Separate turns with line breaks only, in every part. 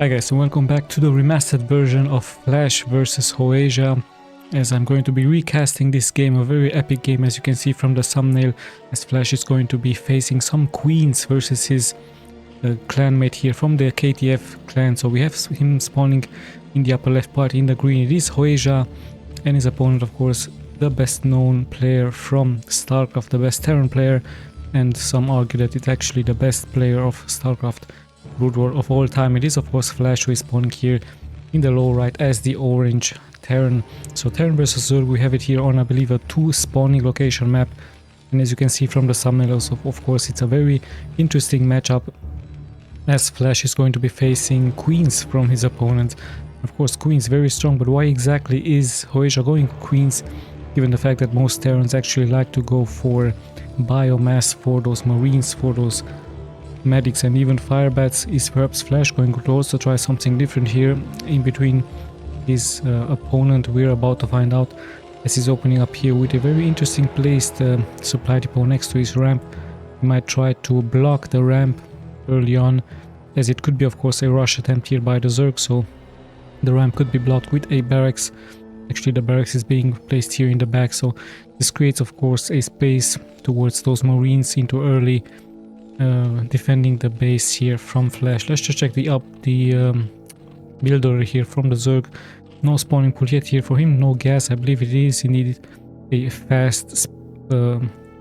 Hi guys, and welcome back to the remastered version of Flash vs HOEJA, as I'm going to be recasting this game, a very epic game as you can see from the thumbnail, as Flash is going to be facing some queens versus his clanmate here from the KTF clan. So we have him spawning in the upper left part in the green. It is HOEJA, and his opponent, of course, the best known player from Starcraft, the best Terran player, and some argue that it's actually the best player of Starcraft Broodwar of all time. It is of course Flash, who is spawning here in the low right as the orange Terran. So Terran versus Zerg, we have it here on, I believe, a 2 spawning location map, and as you can see from the thumbnail also, of course, it's a very interesting matchup, as Flash is going to be facing queens from his opponent. Of course, queens very strong, but why exactly is HOEJA going queens, given the fact that most Terrans actually like to go for biomass, for those marines, for those medics and even firebats? Is perhaps Flash going to also try something different here in between his opponent? We're about to find out, as he's opening up here with a very interesting placed supply depot next to his ramp. He might try to block the ramp early on, as it could be of course a rush attempt here by the Zerg, so the ramp could be blocked with a barracks. Actually, the barracks is being placed here in the back, so this creates of course a space towards those marines into early defending the base here from Flash. Let's just check the build order here from the Zerg. No spawning pool yet here for him, no gas. I believe it is indeed a fast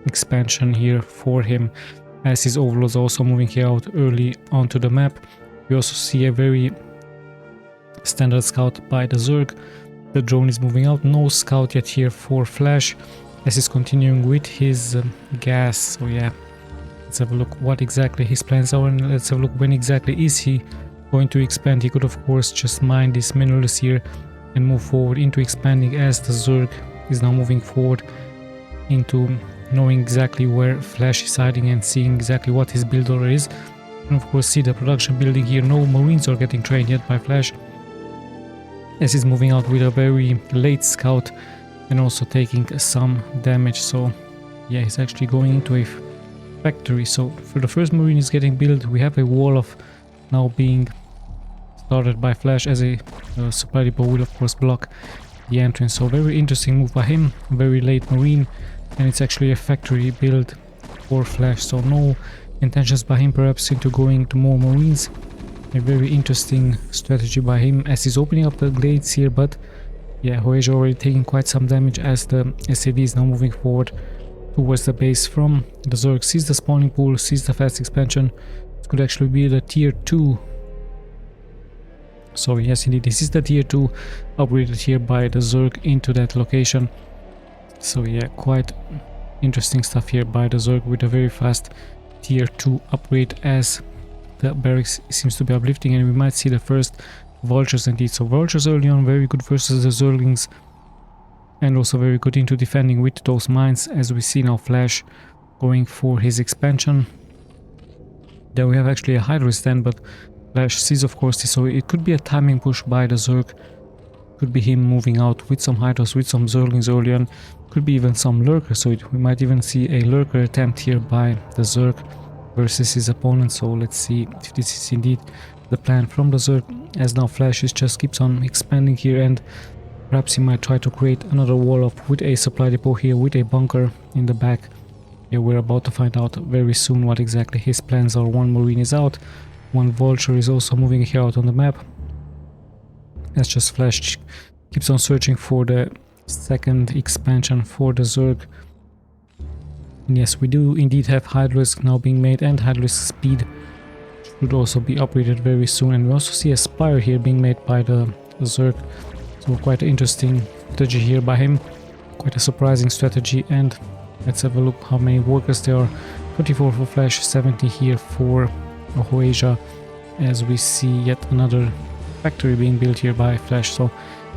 expansion here for him, as his overlords are also moving here out early onto the map. We also see a very standard scout by the Zerg. The drone is moving out, no scout yet here for Flash, as he's continuing with his gas. So yeah, let's have a look what exactly his plans are, and let's have a look when exactly is he going to expand. He could of course just mine these minerals here and move forward into expanding, as the Zerg is now moving forward into knowing exactly where Flash is hiding and seeing exactly what his build order is. And of course see the production building here. No marines are getting trained yet by Flash, as he's moving out with a very late scout and also taking some damage. So yeah, he's actually going into a factory. So for the first marine is getting built, we have a wall of now being started by Flash, as a supply depot will of course block the entrance. So very interesting move by him, very late marine, and it's actually a factory build for Flash, so no intentions by him perhaps into going to more marines. A very interesting strategy by him, as he's opening up the glades here, but yeah, HOEJA already taking quite some damage, as the SAD is now moving forward towards the base from the Zerg. Sees the spawning pool, sees the fast expansion. It could actually be the tier 2. So yes, indeed, this is the tier 2 upgraded here by the Zerg into that location. So yeah, quite interesting stuff here by the Zerg with a very fast tier 2 upgrade, as the barracks seems to be uplifting, and we might see the first vultures indeed. So vultures early on, very good versus the Zerglings, and also very good into defending with those mines, as we see now Flash going for his expansion. There we have actually a Hydra stand, but Flash sees of course this, so it could be a timing push by the Zerg. Could be him moving out with some Hydras, with some Zerglings early on. Could be even some lurkers, so we might even see a lurker attempt here by the Zerg versus his opponent. So let's see if this is indeed the plan from the Zerg, as now Flash is just keeps on expanding here, and perhaps he might try to create another wall up with a supply depot here with a bunker in the back. Yeah, we're about to find out very soon what exactly his plans are. One marine is out, one vulture is also moving here out on the map. That's just Flash keeps on searching for the second expansion for the Zerg. And yes, we do indeed have Hydras now being made, and Hydras speed should also be upgraded very soon. And we also see a Spire here being made by the Zerg. So quite an interesting strategy here by him, quite a surprising strategy. And let's have a look how many workers there are. 24 for Flash, 70 here for HOEJA, as we see yet another factory being built here by Flash. So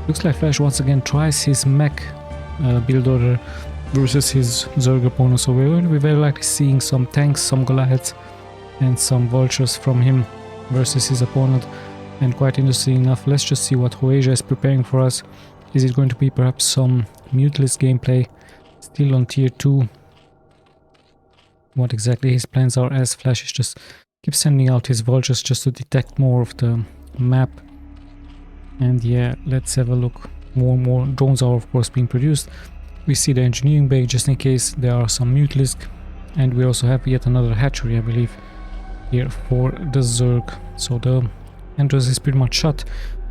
looks like Flash once again tries his mech build order versus his Zerg opponent. So we're going to be very likely seeing some tanks, some Goliaths, and some vultures from him versus his opponent. And quite interesting enough, let's just see what HOEJA is preparing for us. Is it going to be perhaps some muteless gameplay still on tier 2? What exactly his plans are, as Flash is just keeps sending out his vultures just to detect more of the map. And yeah, let's have a look. More drones are of course being produced. We see the engineering bay just in case there are some mutalisks, and we also have yet another hatchery, I believe, here for the Zerg. So the entrance is pretty much shut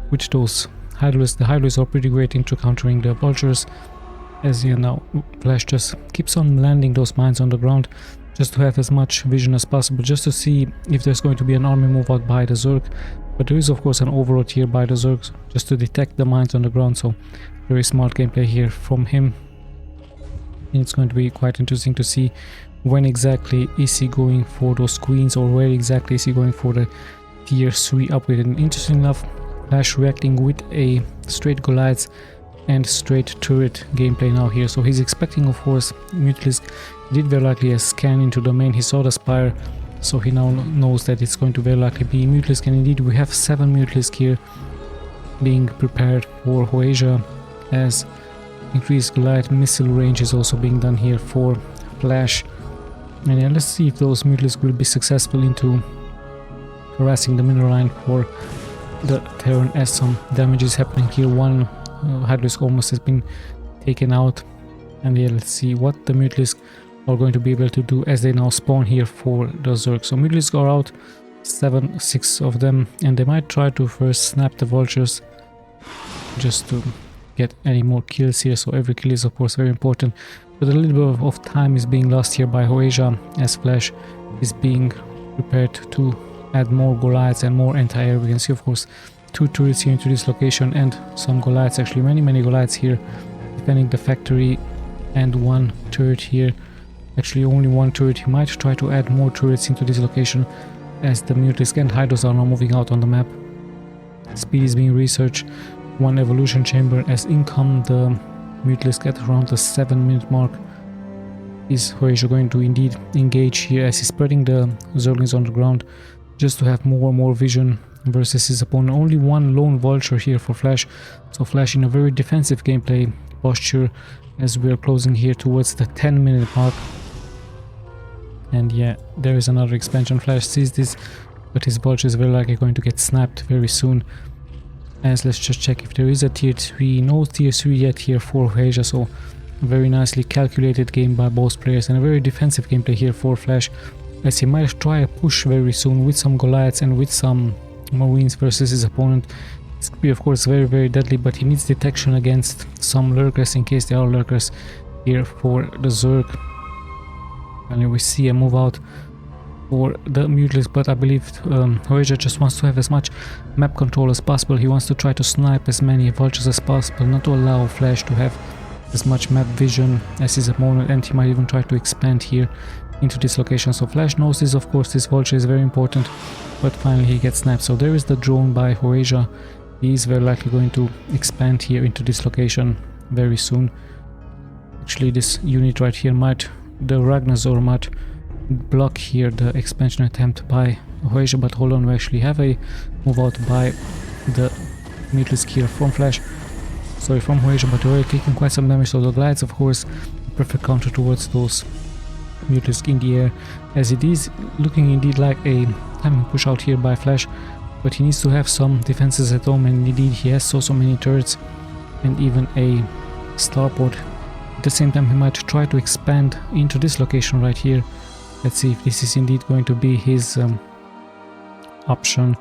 with those hydras. The hydras are pretty great into countering the vultures, as you know, Flash just keeps on landing those mines on the ground just to have as much vision as possible, just to see if there's going to be an army move out by the Zerg. But there is of course an overload here by the Zergs just to detect the mines on the ground, so very smart gameplay here from him. And it's going to be quite interesting to see when exactly is he going for those queens, or where exactly is he going for the tier 3 upgrade. And interesting enough, Flash reacting with a straight Goliaths and straight turret gameplay now here. So he's expecting of course Mutalisk. He did very likely a scan into the main, he saw the spire, so he now knows that it's going to very likely be Mutalisk. And indeed we have 7 Mutalisk here being prepared for HOEJA, as increased Goliath missile range is also being done here for Flash. And yeah, let's see if those Mutalisks will be successful into harassing the mineral line for the Terran, as some damage is happening here. One Hydrosk almost has been taken out. And yeah, let's see what the Mutalisks are going to be able to do as they now spawn here for the Zerg. So Mutalisks are out, 6 of them, and they might try to first snap the vultures just to get any more kills here. So every kill is of course very important, but a little bit of time is being lost here by HOEJA as Flash is being prepared to add more Goliaths and more anti-air. We can see of course 2 turrets here into this location, and some Goliaths, actually many Goliaths here defending the factory, and 1 turret here, actually only 1 turret. He might try to add more turrets into this location as the Mutalisk and Hydras are now moving out on the map. Speed is being researched. 1 evolution chamber as income the Mutalisk at around the 7-minute mark. Is HOEJA going to indeed engage here as he's spreading the Zerglings on the ground just to have more vision versus his opponent? Only 1 lone vulture here for Flash, so Flash in a very defensive gameplay posture as we are closing here towards the 10-minute mark. And yeah, there is another expansion. Flash sees this, but his vulture is very likely going to get snapped very soon. As let's just check if there is a tier 3. No tier 3 yet here for HOEJA, so a very nicely calculated game by both players, and a very defensive gameplay here for Flash, as he might try a push very soon with some Goliaths and with some Marines versus his opponent. This could be of course very deadly, but he needs detection against some lurkers in case there are lurkers here for the Zerg. And we see a move out for the Mutalisk, but I believe HOEJA just wants to have as much map control as possible. He wants to try to snipe as many vultures as possible, not to allow Flash to have as much map vision as his opponent, and he might even try to expand here into this location. So Flash knows this, of course, this vulture is very important, but finally he gets snapped. So there is the drone by HOEJA. He is very likely going to expand here into this location very soon. Actually, this unit right here might, the Ragnazor might block here the expansion attempt by HOEJA, but hold on, we actually have a move out by the Mutalisk here from Flash. Sorry, from HOEJA, but we're already taking quite some damage. So the Glides, of course, a perfect counter towards those Mutalisk in the air, as it is looking indeed like a timing push out here by Flash, but he needs to have some defenses at home, and indeed he has so many turrets and even a starport. At the same time, he might try to expand into this location right here. Let's see if this is indeed going to be his option,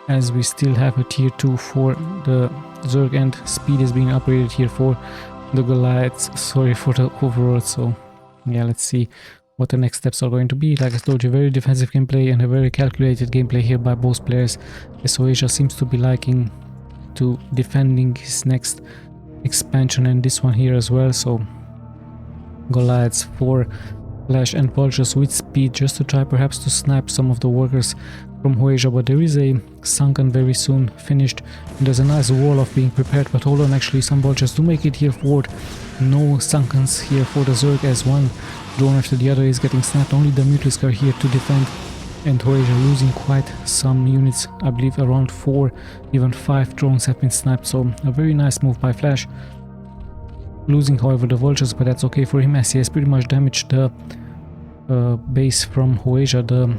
as we still have a tier 2 for the Zerg, and speed is being upgraded here for the Goliaths, sorry for the overall. So yeah, let's see what the next steps are going to be. Like I told you, very defensive gameplay and a very calculated gameplay here by both players, as HOEJA seems to be liking to defending his next expansion and this one here as well. So Goliaths for Flash and vultures with speed, just to try perhaps to snipe some of the workers from HOEJA, but there is a sunken very soon finished, and there's a nice wall of being prepared. But hold on, actually some vultures do make it here forward. No sunkens here for the Zerg, as one drone after the other is getting snapped. Only the Mutalisk are here to defend, and HOEJA losing quite some units. I believe around 4, even 5 drones have been sniped, so a very nice move by Flash. Losing however the vultures, but that's okay for him, as he has pretty much damaged the base from HOEJA, the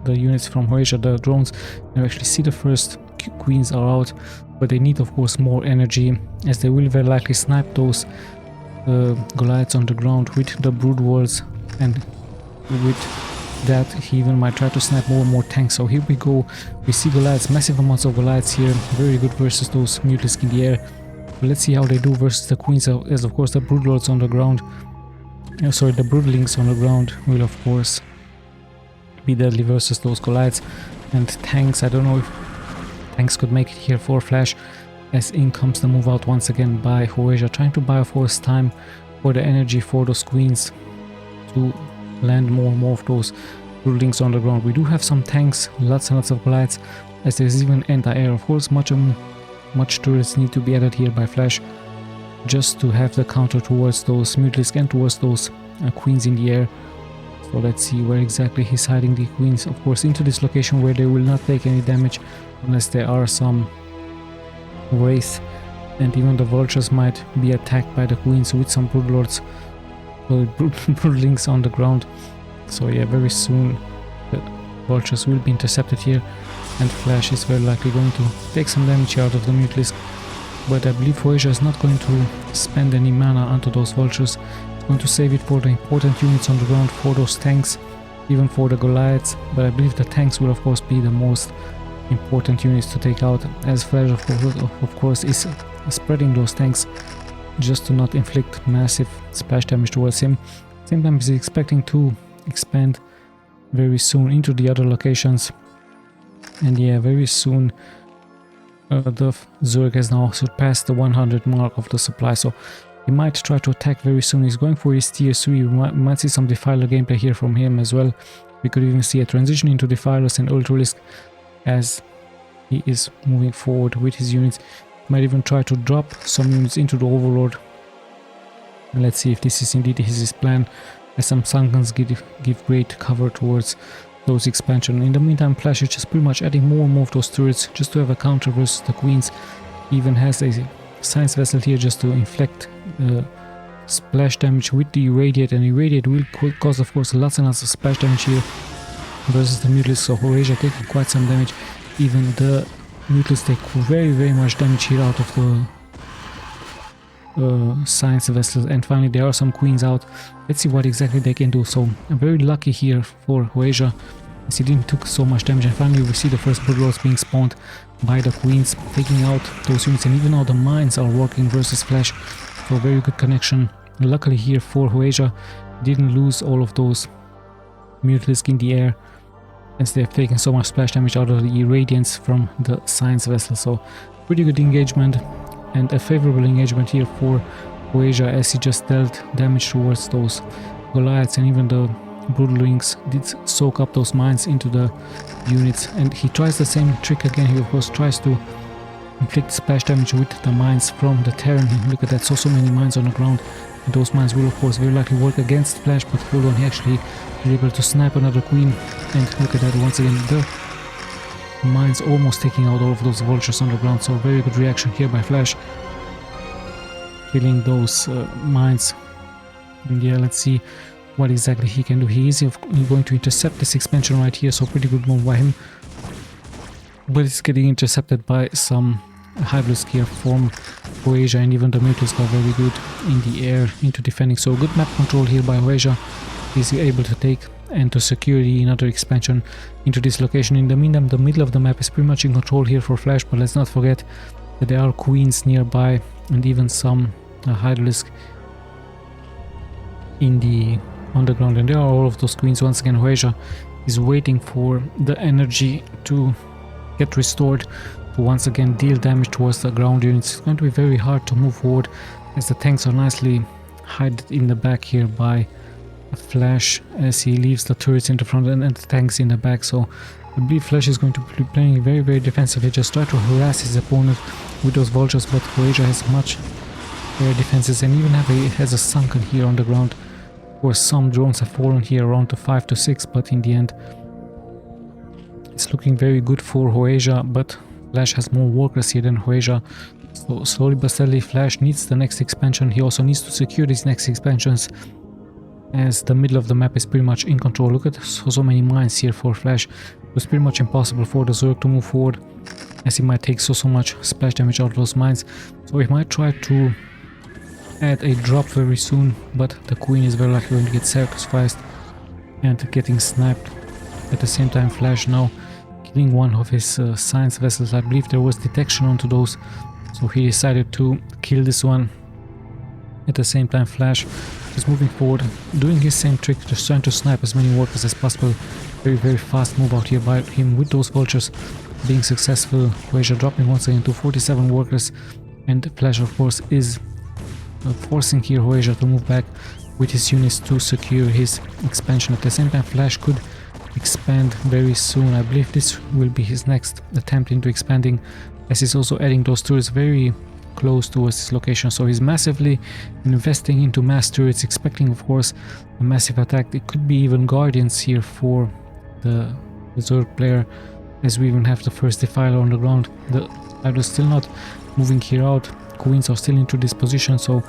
the units from HOEJA, the drones. You actually see the first queens are out, but they need of course more energy, as they will very likely snipe those Goliaths on the ground with the brood walls, and with that he even might try to snipe more and more tanks. So here we go, we see Goliaths, massive amounts of Goliaths here, very good versus those Mutalisks in the air. But let's see how they do versus the queens, as of course the brood lords on the ground, sorry, the broodlings on the ground will of course be deadly versus those Goliaths. And tanks, I don't know if tanks could make it here for Flash, as in comes the move out once again by HOEJA, trying to buy of course time for the energy for those queens to land more and more of those broodlings on the ground. We do have some tanks, lots and lots of Goliaths, as there's even anti-air. Of course much turrets need to be added here by Flash, just to have the counter towards those Mutalisks and towards those queens in the air. So let's see where exactly he's hiding the queens. Of course into this location where they will not take any damage unless there are some wraiths, and even the vultures might be attacked by the queens with some broodlords, broodlings on the ground. So yeah, very soon the vultures will be intercepted here, and Flash is very likely going to take some damage out of the Mutalisk. But I believe HOEJA is not going to spend any mana onto those vultures. It's going to save it for the important units on the ground, for those tanks, even for the Goliaths. But I believe the tanks will of course be the most important units to take out, as Flash of course is spreading those tanks just to not inflict massive splash damage towards him. Same time he's expecting to expand very soon into the other locations, and yeah, very soon the Zerg has now surpassed the 100 mark of the supply, so he might try to attack very soon. He's going for his tier 3, we might see some Defiler gameplay here from him as well. We could even see a transition into Defilers and Ultralisk as he is moving forward with his units. Might even try to drop some units into the Overlord. And let's see if this is indeed his plan, as some Sunkens give great cover towards those expansion. In the meantime, Flash is just pretty much adding more and more of those turrets just to have a counter versus the queens. He even has a science vessel here just to inflict splash damage with the Irradiate, and Irradiate will cause of course lots and lots of splash damage here versus the Mutalisks. So HOEJA taking quite some damage. Even the Mutalisks take very much damage here out of the science vessels. And finally there are some queens out. Let's see what exactly they can do. So I'm very lucky here for HOEJA, as he didn't took so much damage. And finally we see the first broodlords being spawned by the queens, taking out those units. And even now the mines are working versus Flash, so very good connection. Luckily here for HOEJA, didn't lose all of those Mutalisks in the air, as they have taken so much splash damage out of the irradiance from the science vessel. So pretty good engagement, and a favorable engagement here for HOEJA, as he just dealt damage towards those Goliaths, and even the broodlings did soak up those mines into the units. And he tries the same trick again. He of course tries to inflict splash damage with the mines from the Terran. Look at that, so many mines on the ground. And those mines will of course very likely work against Flash, but hold on, he actually is able to snipe another queen. And look at that, once again the mines almost taking out all of those vultures on the ground. So very good reaction here by Flash, killing those mines. And yeah, let's see what exactly he can do. He is going to intercept this expansion right here, so pretty good move by him. But it's getting intercepted by some Hydralisk here from HOEJA, and even the Mutalisks are very good in the air into defending. So good map control here by HOEJA. He's able to take and to secure another expansion into this location. In the meantime, the middle of the map is pretty much in control here for Flash, but let's not forget that there are queens nearby and even some Hydralisk in the underground, and there are all of those queens. Once again, HOEJA is waiting for the energy to get restored to once again deal damage towards the ground units. It's going to be very hard to move forward, as the tanks are nicely hidden in the back here by Flash, as he leaves the turrets in the front and the tanks in the back. So I believe Flash is going to be playing very defensively, just try to harass his opponent with those vultures. But HOEJA has much better defenses, and even has a sunken here on the ground, where some drones have fallen here around to 5 to 6, but in the end it's looking very good for HOEJA. But Flash has more workers here than HOEJA, so slowly but steadily Flash needs the next expansion. He also needs to secure these next expansions, as the middle of the map is pretty much in control. Look at so many mines here for Flash. It was pretty much impossible for the Zerg to move forward, as he might take so much splash damage out of those mines. So he might try to add a drop very soon, but the Queen is very likely going to get sacrificed and getting sniped. At the same time, Flash now killing one of his science vessels. I believe there was detection onto those, so he decided to kill this one. At the same time, Flash is moving forward, doing his same trick, just trying to snipe as many workers as possible. Very fast move out here by him with those vultures, being successful. HOEJA dropping once again to 47 workers, and Flash of course is forcing here HOEJA to move back with his units to secure his expansion. At the same time, Flash could expand very soon. I believe this will be his next attempt into expanding, as he's also adding those turrets very close towards his location. So he's massively investing into mass turrets, expecting of course a massive attack. It could be even guardians here for the Zerg player, as we even have the first defiler on the ground. The Spider is still not moving here out. Queens are still into this position, so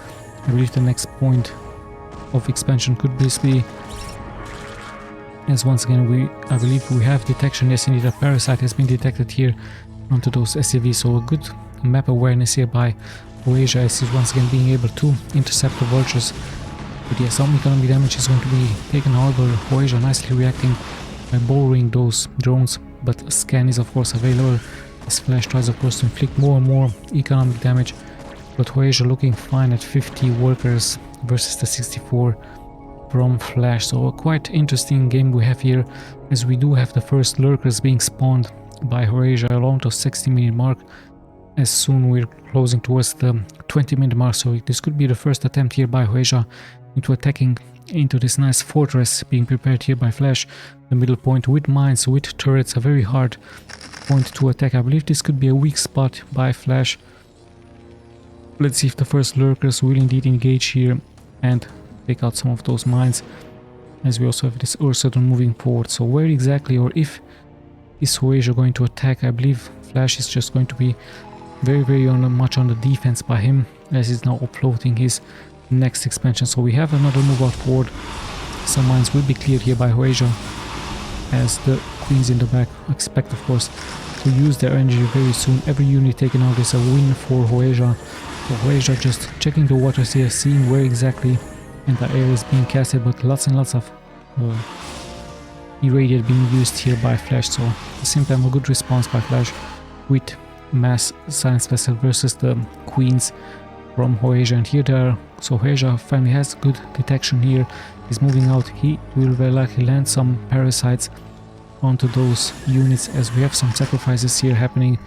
I believe the next point of expansion could be, as once again I believe we have detection. Yes, indeed, a parasite has been detected here onto those SCVs, so a good map awareness here by HOEJA, as he's once again being able to intercept the vultures. But yeah, some economic damage is going to be taken. However, HOEJA nicely reacting by borrowing those drones, but a scan is of course available, as Flash tries of course to inflict more and more economic damage. But HOEJA looking fine at 50 workers versus the 64 from Flash. So a quite interesting game we have here, as we do have the first lurkers being spawned by HOEJA along the 60-minute mark. As soon we're closing towards the 20-minute mark, so this could be the first attempt here by HOEJA into attacking into this nice fortress being prepared here by Flash. The middle point with mines, with turrets, a very hard point to attack. I believe this could be a weak spot by Flash. Let's see if the first lurkers will indeed engage here and take out some of those mines, as we also have this Ursadon moving forward. So where exactly, or if is HOEJA going to attack? I believe Flash is just going to be very much on the defense by him, as he's now offloading his next expansion. So we have another move out forward. Some mines will be cleared here by HOEJA, as the Queens in the back expect of course to use their energy very soon. Every unit taken out is a win for HOEJA. So HOEJA just checking the waters here, seeing where exactly and the air is being casted, but lots and lots of irradiate being used here by Flash. So at the same time, a good response by Flash with mass science vessel versus the Queens from HOEJA. And here they are. So HOEJA finally has good detection here. He's moving out. He will very likely land some parasites onto those units, as we have some sacrifices here happening.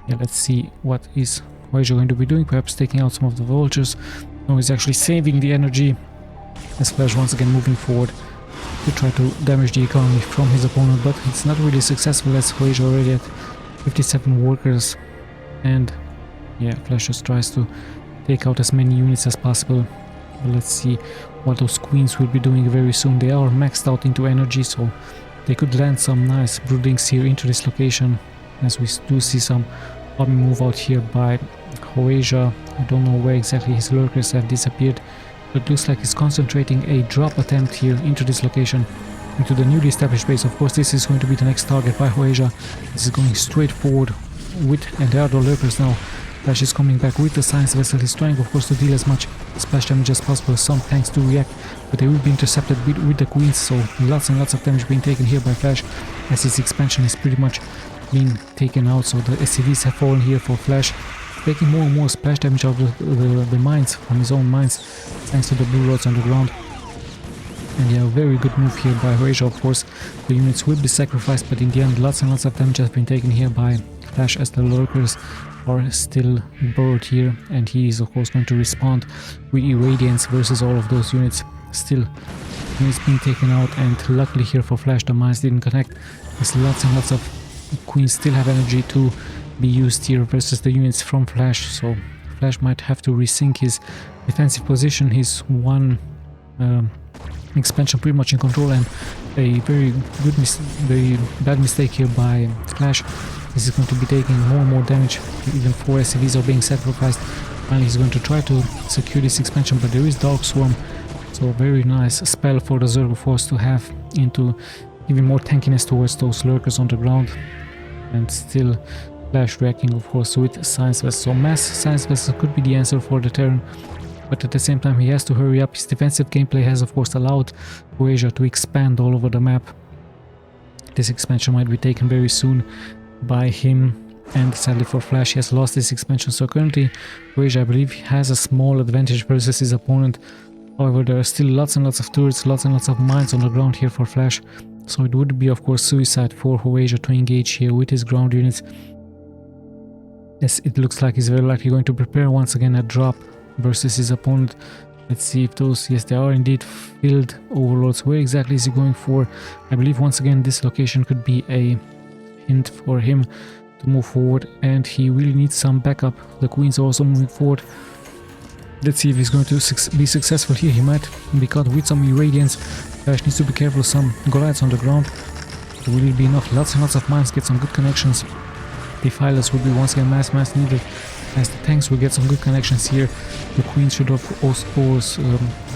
Yeah, let's see what is HOEJA going to be doing. Perhaps taking out some of the vultures. No, he's actually saving the energy, as Flash once again moving forward to try to damage the economy from his opponent, but it's not really successful, as HOEJA already at 57 workers. And yeah, Flash just tries to take out as many units as possible. But let's see what those Queens will be doing very soon. They are maxed out into energy, so they could land some nice broodings here into this location, as we do see some army move out here by HOEJA. I don't know where exactly his lurkers have disappeared, but it looks like he's concentrating a drop attempt here into this location, into the newly established base. Of course, this is going to be the next target by HOEJA. This is going straight forward with, and there are the lurkers now. Flash is coming back with the science vessel. He's trying of course to deal as much splash damage as possible. Some tanks do react, but they will be intercepted with the Queens, so lots and lots of damage being taken here by Flash, as his expansion is pretty much being taken out. So the SCVs have fallen here for Flash, taking more and more splash damage out of the mines, from his own mines, thanks to the blue rods on the ground. And yeah, very good move here by HOEJA. Of course, the units will be sacrificed, but in the end, lots and lots of damage has been taken here by Flash, as the lurkers are still burrowed here, and he is of course going to respond with irradiance versus all of those units. Still, units being taken out, and luckily here for Flash, the mines didn't connect. There's lots and lots of Queens still have energy to be used here versus the units from Flash, so Flash might have to resync his defensive position. His one expansion pretty much in control, and a very bad mistake here by Flash. This is going to be taking more and more damage. Even 4 SCVs are being sacrificed. Finally, he's going to try to secure this expansion, but there is Dark Swarm So very nice spell for the Zerg force to have into giving more tankiness towards those lurkers on the ground. And still Flash reacting of course with Science Vessel. So mass Science Vessel could be the answer for the Terran, but at the same time he has to hurry up. His defensive gameplay has of course allowed HOEJA to expand all over the map. This expansion might be taken very soon by him, and sadly for Flash he has lost this expansion. So currently HOEJA, I believe, has a small advantage versus his opponent. However, there are still lots and lots of turrets, lots and lots of mines on the ground here for Flash. So it would be of course suicide for HOEJA to engage here with his ground units. Yes, it looks like he's very likely going to prepare once again a drop versus his opponent. Let's see if those, yes, they are indeed filled overlords. Where exactly is he going for? I believe once again this location could be a hint for him to move forward, and he really needs some backup. The queens are also moving forward. Let's see if he's going to be successful here. He might be caught with some irradiance. Flash needs to be careful of some Goliaths on the ground. Will it be enough? Lots and lots of mines, get some good connections. Defilers will be once again mass needed, as the tanks will get some good connections here. The queen should of course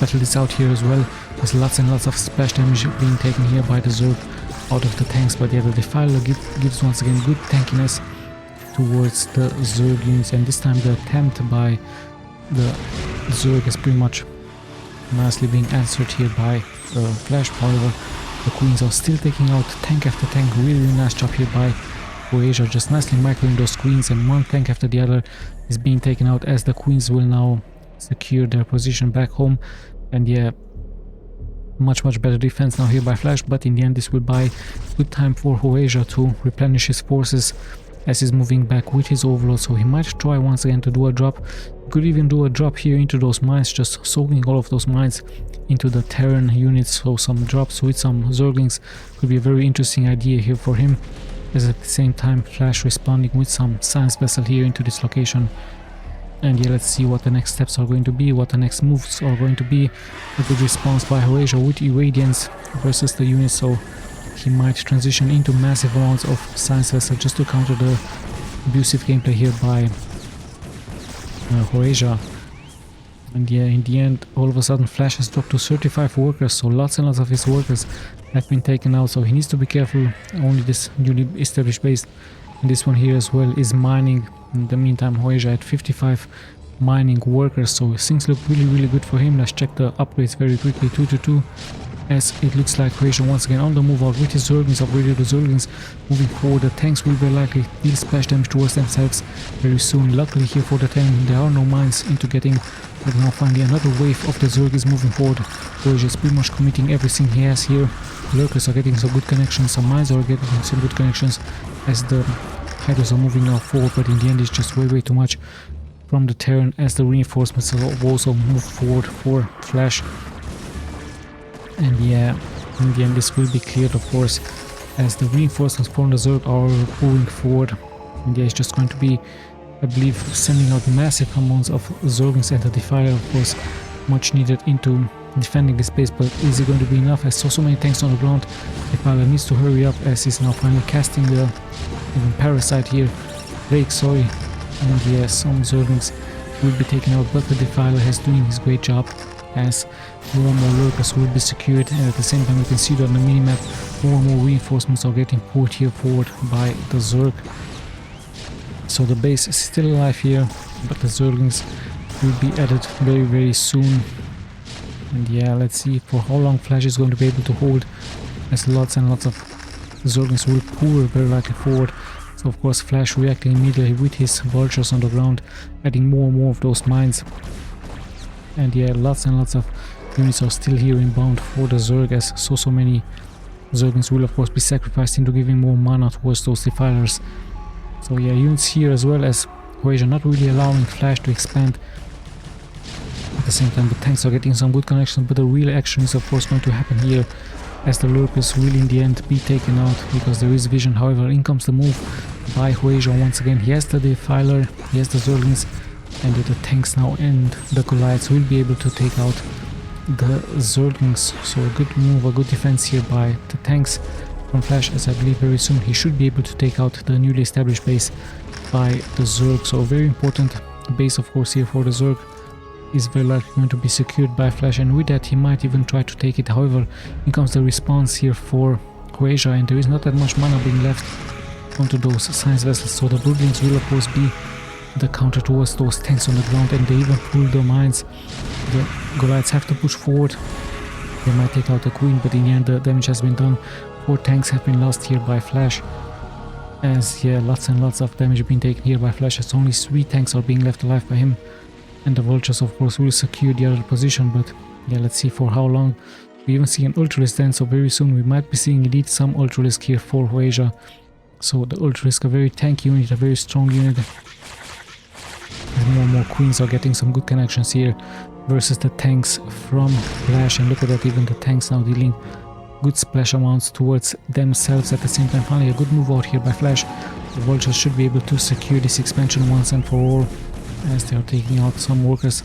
battle this out here as well. There's lots and lots of splash damage being taken here by the Zerg out of the tanks, but yeah, the Defiler gives once again good tankiness towards the Zerg units, and this time the attempt by the Zerg is pretty much nicely being answered here by the Flash. However, the queens are still taking out tank after tank. Really nice job here by HOEJA, just nicely microing those queens, and one tank after the other is being taken out as the queens will now secure their position back home. And yeah, much better defense now here by Flash, but in the end this will buy good time for HOEJA to replenish his forces as he's moving back with his overlord. So he might try once again to do a drop. He could even do a drop here into those mines, just soaking all of those mines into the Terran units. So some drops with some Zerglings could be a very interesting idea here for him, as at the same time Flash responding with some Science Vessel here into this location. And yeah, let's see what the next steps are going to be, what the next moves are going to be. A good response by HOEJA with Irradiance versus the unit, so he might transition into massive amounts of Science Vessel just to counter the abusive gameplay here by HOEJA. And yeah, in the end, all of a sudden Flash has dropped to 35 workers, so lots and lots of his workers have been taken out, so he needs to be careful. Only this newly established base, and this one here as well, is mining. In the meantime, HOEJA had 55 mining workers, so things look really good for him. Let's check the upgrades very quickly. 2-2, as it looks like HOEJA once again on the move out with his Zerglings. Upgraded the Zerglings moving forward. The tanks will very likely deal splash damage towards themselves very soon. Luckily here for the tank there are no mines into getting, but now finally another wave of the Zerg is moving forward. HOEJA is pretty much committing everything he has here. Lurkers are getting some good connections, some mines are getting some good connections as the Hydras are moving now forward, but in the end it's just way too much from the Terran, as the reinforcements have also moved forward for Flash. And yeah, in the end this will be cleared of course, as the reinforcements from the Zerg are moving forward. And yeah, it's just going to be, I believe, sending out massive amounts of Zerglings and the Defiler, of course, much needed into defending this base. But is it going to be enough, as so many tanks on the ground? Defiler needs to hurry up, as he's now finally casting the Parasite here, Drake, sorry. And yeah, some Zerglings will be taken out, but the Defiler is doing his great job, as more and more lurkers will be secured, and at the same time you can see that on the minimap more and more reinforcements are getting pulled here forward by the Zerg. So the base is still alive here, but the Zerglings will be added very soon. And yeah, let's see for how long Flash is going to be able to hold, as lots and lots of Zerglings will pull very likely forward. So of course Flash reacting immediately with his vultures on the ground, adding more and more of those mines. And yeah, lots and lots of units are still here inbound for the Zerg, as so many Zerglings will of course be sacrificed into giving more mana towards those Defilers. So yeah, units here as well, as HOEJA not really allowing Flash to expand. At the same time the tanks are getting some good connections, but the real action is of course going to happen here, as the lurkers will in the end be taken out because there is vision. However, in comes the move by HOEJA once again. He has the Defiler, he has the Zerglings, and the tanks now and the Goliaths will be able to take out the Zerglings. So a good move, a good defense here by the tanks from Flash, as I believe very soon he should be able to take out the newly established base by the Zerg. So a very important base of course here for the Zerg. is very likely going to be secured by Flash, and with that he might even try to take it. However, here comes the response here for HOEJA, and there is not that much mana being left onto those science vessels, so the Broodlings will of course be the counter towards those tanks on the ground, and they even pull the mines. The Goliaths have to push forward. They might take out the Queen, but in the end the damage has been done. 4 tanks have been lost here by Flash, as yeah, lots and lots of damage being taken here by Flash, as only 3 tanks are being left alive by him. And the Vultures of course will secure the other position, but yeah, let's see for how long. We even see an Ultralisk then, so very soon we might be seeing indeed some Ultralisk here for HOEJA. So the Ultralisk, a very tanky unit, a very strong unit. More and more Queens are getting some good connections here versus the tanks from Flash, and look at that, even the tanks now dealing good splash amounts towards themselves at the same time. Finally a good move out here by Flash. The Vultures should be able to secure this expansion once and for all, as they are taking out some workers.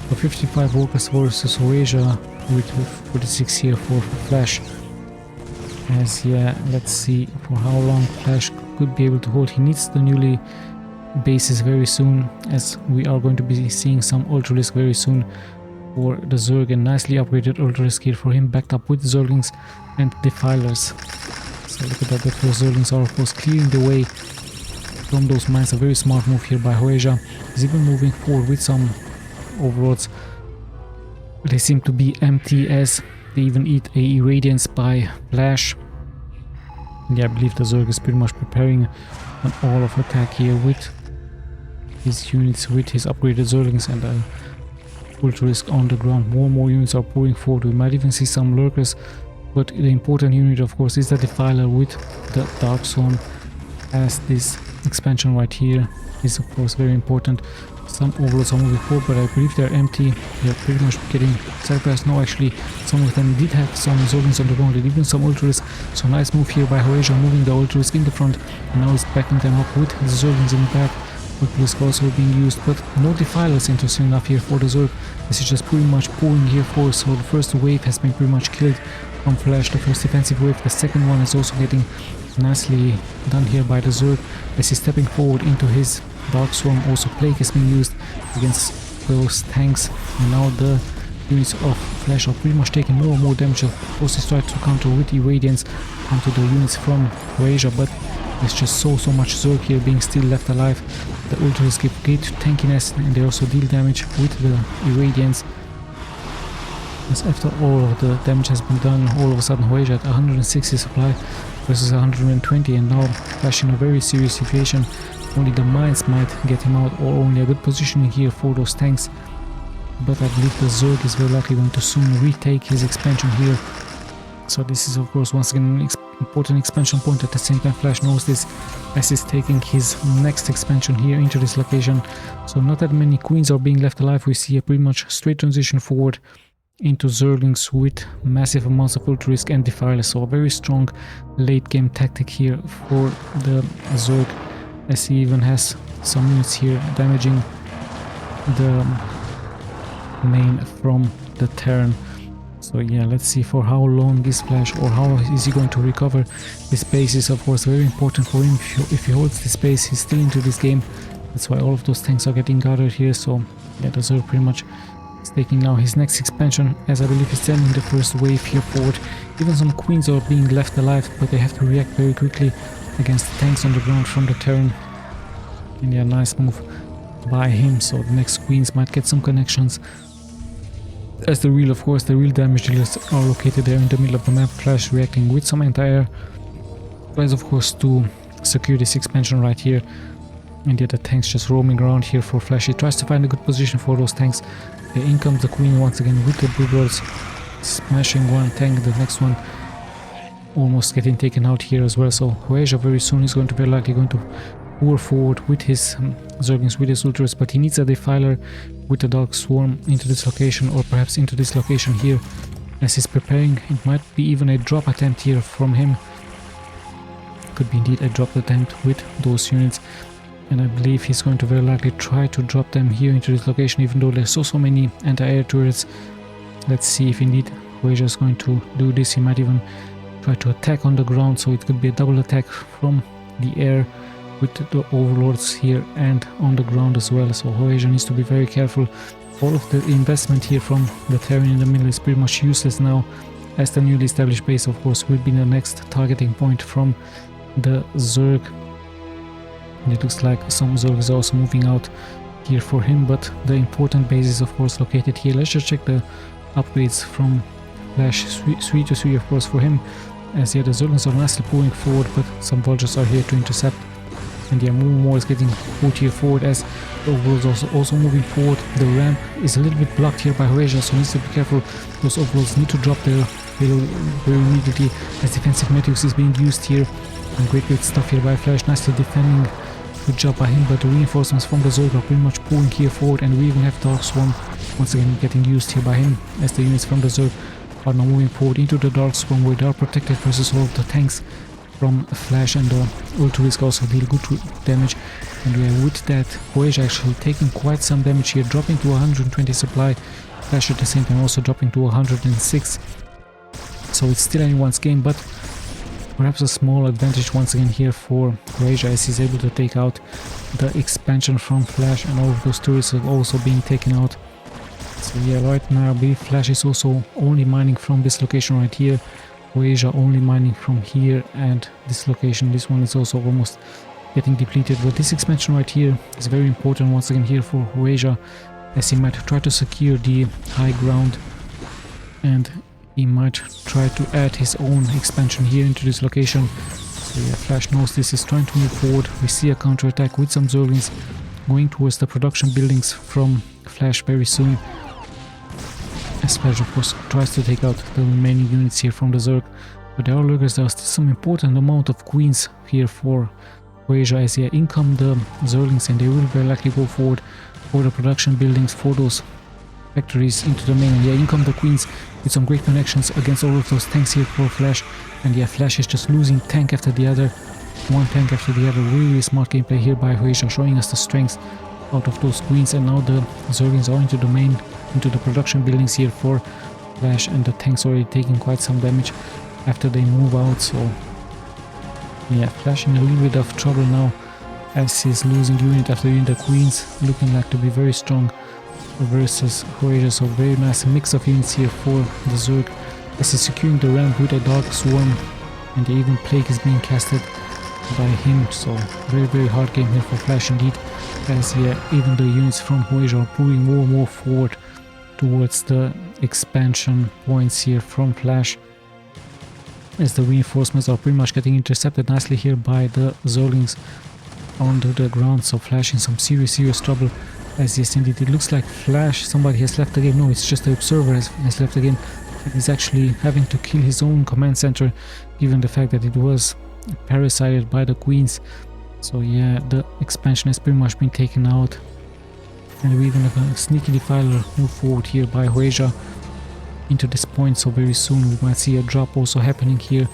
So 55 workers versus HOEJA with 46 here for Flash. As yeah, let's see for how long Flash could be able to hold. He needs the newly bases very soon, as we are going to be seeing some Ultralisk very soon for the Zerg, and nicely upgraded Ultralisk here for him, backed up with Zerglings and Defilers. So look at that, the first Zerglings are of course clearing the way from those mines. A very smart move here by HOEJA. He's even moving forward with some overlords. They seem to be empty, as they even eat a Irradiance by Flash. Yeah, I believe the Zerg is pretty much preparing an all-of attack here with his units, with his upgraded Zerglings and Ultralisk on the ground. More and more units are pouring forward. We might even see some Lurkers, but the important unit of course is the Defiler with the Dark Swarm, as this expansion right here is of course very important. Some overlords are moving forward, but I believe they're empty. They're pretty much getting sacrificed. No, actually, some of them did have some Zerglings on the ground and even some Ultralisk. So nice move here by HOEJA, moving the Ultralisk in the front, and now he's backing them up with the Zerglings in the back. Ultralisk also being used, but no Defilers interesting enough here for the Zerg. This is just pretty much pouring here for, so the first wave has been pretty much killed from Flash, the first defensive wave. The second one is also getting nicely done here by the Zerg, as he's stepping forward into his Dark Swarm. Also Plague has been used against those tanks, and now the units of Flash are pretty much taking more and more damage. Of course he's trying to counter with Irradiance onto the units from HOEJA, but there's just so much Zerg here being still left alive. The Ultralisk give great tankiness, and they also deal damage with the Irradiance. As after all of the damage has been done, all of a sudden HOEJA at 160 supply versus 120, and now Flash in a very serious situation. Only the mines might get him out, or only a good positioning here for those tanks. But I believe the Zerg is very likely going to soon retake his expansion here. So this is of course once again an important expansion point. At the same time Flash knows this, as he's taking his next expansion here into this location. So not that many Queens are being left alive. We see a pretty much straight transition forward into Zerglings with massive amounts of Ultralisk and Defilers. So a very strong late game tactic here for the Zerg, as he even has some units here damaging the main from the Terran. So yeah, let's see for how long this Flash, or how is he going to recover. This base is of course very important for him. If he holds this base, he's still into this game. That's why all of those tanks are getting gathered here. So yeah, the Zerg pretty much is taking now his next expansion, as I believe he's sending the first wave here forward. Even some Queens are being left alive, but they have to react very quickly against the tanks on the ground from the Terran. And yeah, nice move by him. So the next Queens might get some connections, as the real, of course, the real damage dealers are located there in the middle of the map. Flash reacting with some anti-air, tries of course to secure this expansion right here. And yet the tanks just roaming around here for Flash. He tries to find a good position for those tanks. In comes the Queen once again with the Broodlords, smashing one tank, the next one almost getting taken out here as well. So HOEJA very soon is going to be likely going to pour forward with his Zerglings, with his Ultras, but he needs a Defiler with the Dark Swarm into this location, or perhaps into this location here, as he's preparing. It might be even a drop attempt here from him. Could be indeed a drop attempt with those units, and I believe he's going to very likely try to drop them here into this location, even though there's so many anti-air turrets. Let's see if indeed HOEJA is going to do this. He might even try to attack on the ground, so it could be a double attack from the air with the overlords here and on the ground as well. So HOEJA needs to be very careful all of the investment here from the Terran in the middle is pretty much useless now, as the newly established base of course will be the next targeting point from the Zerg. And it looks like some Zerg is also moving out here for him, but the important base is of course located here. Let's just check the upgrades from Flash 3 to 3 of course for him, as yeah, the Zerglings are nicely pulling forward, but some vultures are here to intercept. And yeah, more is getting pulled here forward as the overlords also moving forward. The ramp is a little bit blocked here by HOEJA, so needs to be careful. Those overlords need to drop their payload very immediately as defensive metrics is being used here. And great stuff here by Flash, nicely defending. Good job by him, but the reinforcements from the Zerg are pretty much pulling here forward, and we even have Dark Swarm once again getting used here by him, as the units from the Zerg are now moving forward into the Dark Swarm, where they are protected versus all of the tanks from Flash, and the Ultra-Risk also deal good damage. And we are with that, HOEJA actually taking quite some damage here, dropping to 120 supply, Flash at the same time also dropping to 106. So it's still anyone's game, but perhaps a small advantage once again here for HOEJA, as he's able to take out the expansion from Flash, and all of those turrets are also being taken out. So yeah, right now I believe Flash is also only mining from this location right here, HOEJA only mining from here and this location. This one is also almost getting depleted, but this expansion right here is very important once again here for HOEJA, as he might try to secure the high ground, and he might try to add his own expansion here into this location. So yeah, Flash knows this, is trying to move forward. We see a counterattack with some Zerglings going towards the production buildings from Flash very soon, as Flash of course tries to take out the remaining units here from the Zerg. But there are lurkers, there are still some important amount of queens here for HOEJA, as yeah, in come the Zerglings, and they will very likely go forward for the production buildings, for those factories into the main. And yeah, in come the queens with some great connections against all of those tanks here for Flash. And yeah, Flash is just losing tank after the other, one tank after the other. Really smart gameplay here by HOEJA, showing us the strength out of those queens. And now the Zerglings are into the main, into the production buildings here for Flash, and the tanks already taking quite some damage after they move out. So yeah, Flash in a little bit of trouble now, as he's losing unit after unit. The queens looking like to be very strong versus HOEJA, so very nice mix of units here for the Zerg, as he's securing the ramp with a Dark Swarm, and the even Plague is being casted by him. So very hard game here for Flash indeed, as yeah, even the units from HOEJA are pulling more and more forward towards the expansion points here from Flash, as the reinforcements are pretty much getting intercepted nicely here by the Zerglings onto the ground. So Flash in some serious trouble, as yes indeed, it looks like Flash, somebody has left the game. No, it's just the observer has left the game. He's actually having to kill his own command center, given the fact that it was parasited by the queens. So yeah, the expansion has pretty much been taken out, and we even have a sneaky defiler move forward here by HOEJA into this point. So very soon we might see a drop also happening here,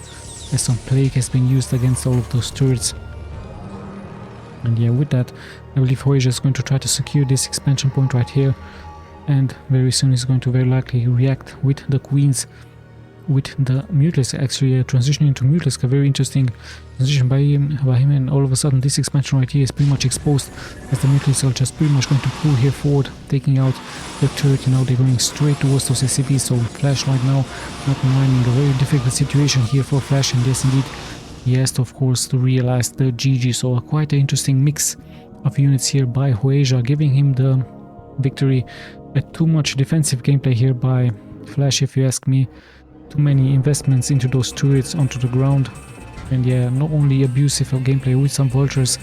as some Plague has been used against all of those turrets. And yeah, with that, I believe HOEJA is going to try to secure this expansion point right here, and very soon he's going to very likely react with the queens, with the Mutalisk, actually transitioning into Mutalisk, a very interesting transition by him, and all of a sudden this expansion right here is pretty much exposed, as the Mutalisk are just pretty much going to pull here forward, taking out the turret. Now they're going straight towards those SCPs, so Flash right now not mining, a very difficult situation here for Flash, and yes indeed, he has to, of course, to realize the GG. So quite an interesting mix of units here by HOEJA, giving him the victory. Too much defensive gameplay here by Flash, if you ask me. Too many investments into those turrets onto the ground, and yeah, not only abusive of gameplay with some vultures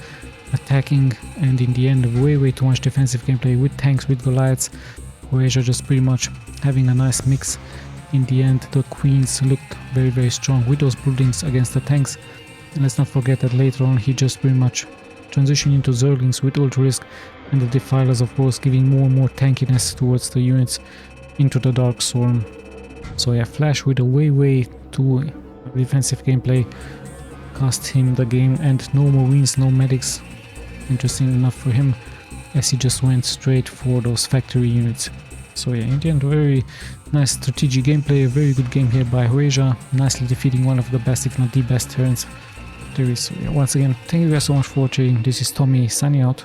attacking, and in the end way too much defensive gameplay with tanks, with Goliaths. HOEJA just pretty much having a nice mix. In the end, the queens looked very strong with those buildings against the tanks, and let's not forget that later on he just pretty much transitioned into Zerglings with Ultra-Risk, and the Defilers of course giving more and more tankiness towards the units into the Dark Swarm. So yeah, Flash with a way too defensive gameplay cost him the game, and no Marines, no medics, interesting enough for him, as he just went straight for those factory units. So yeah, in the end, very nice strategic gameplay, a very good game here by HOEJA, nicely defeating one of the best, if not the best Terrans there is. So yeah, once again, thank you guys so much for watching. This is Tommy signing out.